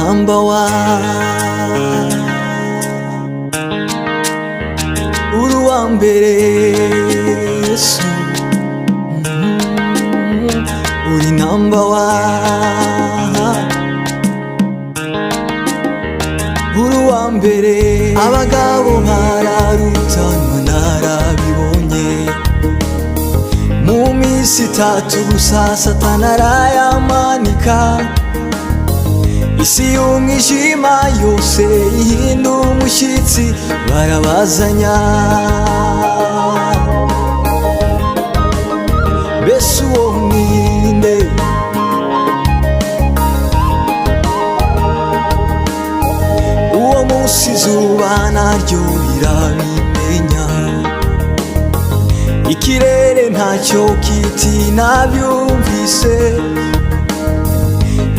number one, uri uwa mbere Yesu, uri number one, uri uwa mbere. Abagabo bararutanwa narabibonye, mu minsi itatu gusa Satani arayamanika, isi y'umwijima yose ihinda umushyitsi, barabazanya. Mbese uwo ninde? Uwo munsi izuba naryo rirabimenya, ikirere ntacyo kiti nabyumvise,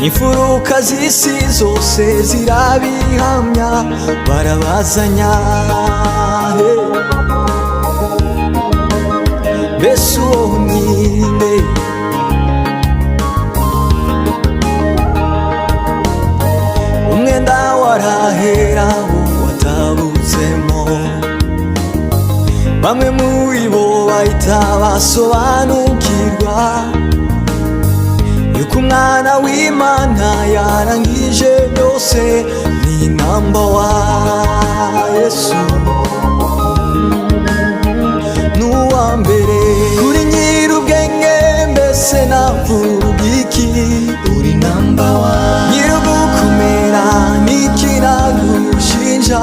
imfuruka z'isi zose zirabihamya, barabazanya. Mbese uwo ninde? Umwenda warahera wo watabutsemo, bamwe muri bo bahita basobanukirwa yuko umwana w'Imana yarangije byose, ni number one Yesu, n'uwa mbere. Kuri nyir'ubwenge mbese navuga iki? Uri number one. Nyir'ugukomera n'iki nagushinja?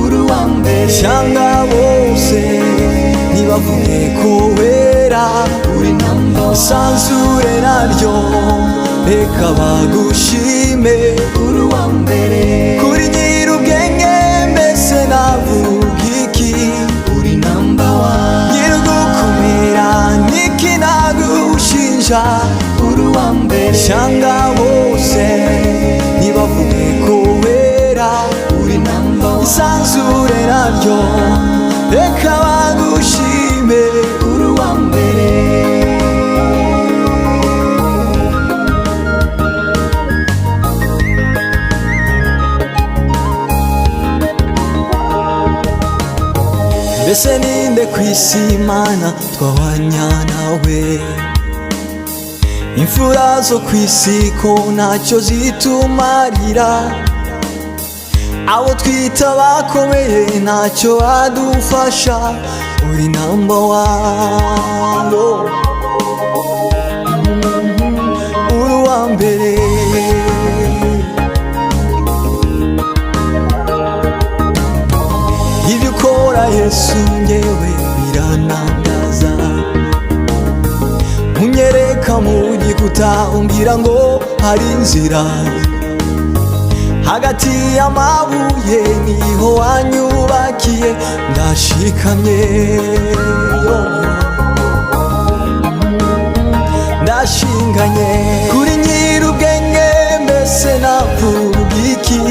Uri uwa mbere. Cyangwa bose ntibavuge ko wera? Uri number one. Isanzure naryo reka bagushime, uri uwa mbere. Kuri nyir'ubwenge mbese navuga iki? Uri number one. Nyir'ugukomera n'iki nagushinja? Uri uwa mbere. Cyangwa bose ntibavuge ko wera? Uri number one. Isanzure naryo reka bagushime, uri uwa mbere. Mbese ninde ku isi Imana twahwanya nawe? Imfura zo ku isi ko ntacyo zitumarira, abo twita bakomeye ntacyo badufasha. Uri number one, uri uwa mbere. Ibyo ukora Yesu njyewe biranangaza, unyereka mu gikuta umbwira ngo hari inzira, hagati y'amabuye niho wanyubakiye, ndashikamye ndashinganye. Kuri nyir'ubwenge mbese navuga iki?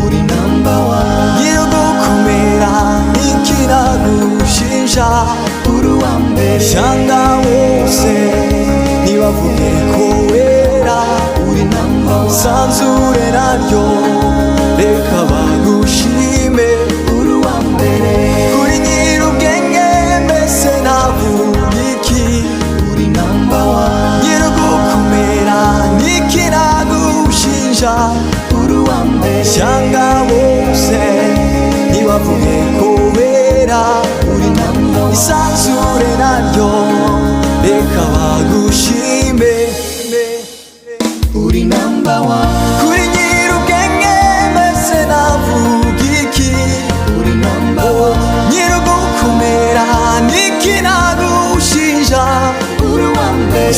Uri number one. Nyir'ugukomera n'iki nagushinja? Uri uwa mbere. Cyangwa bose ntibavuge ko wera? Uri number one. Isanzure naryo reka bagushime, uri uwa mbere. Kuri nyir'ubwenge mbese navuga iki? Uri number one. Nyir'ugukomera n'iki nagushinja? Uri uwa mbere. Cyangwa bose ntibavuge ko wera? Uri number one. Isanzure naryo reka bagushime, uri number one. Kuri nyir'ubwenge mbese navuga iki? Uri number one. Nyir'ugukomera n'iki nagushinja? Uri uwa mbere.